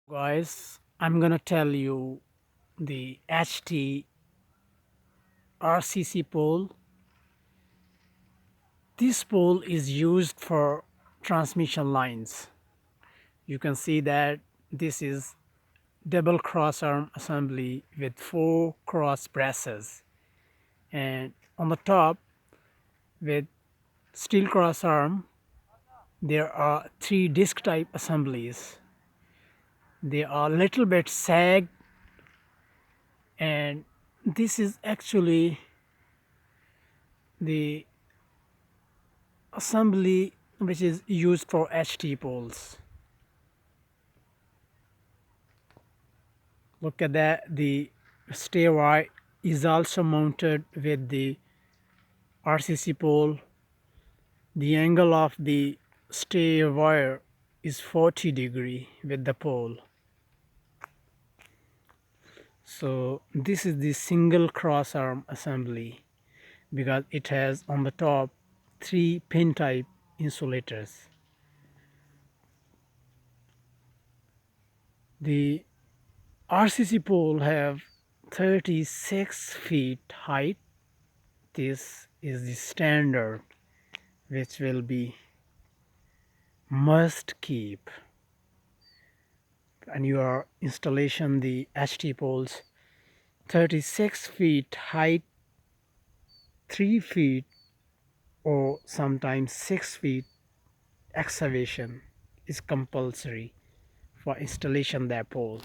Guys, I'm gonna tell you the HT RCC pole. This pole is used for transmission lines. You can see that this is double cross arm assembly with 4 cross brasses, and on the top with steel cross arm there are 3 disc type assemblies. They are little bit sag, and this is actually the assembly which is used for HT poles. Look at that, the stay wire is also mounted with the RCC pole. The angle of the stay wire is 40 degree with the pole. So this is the single cross arm assembly because it has on the top 3 pin type insulators. The RCC pole have 36 feet height. This is the standard which will be must keep, and your installation the HT poles 36 feet height, 3 feet or sometimes 6 feet excavation is compulsory for installation that pole.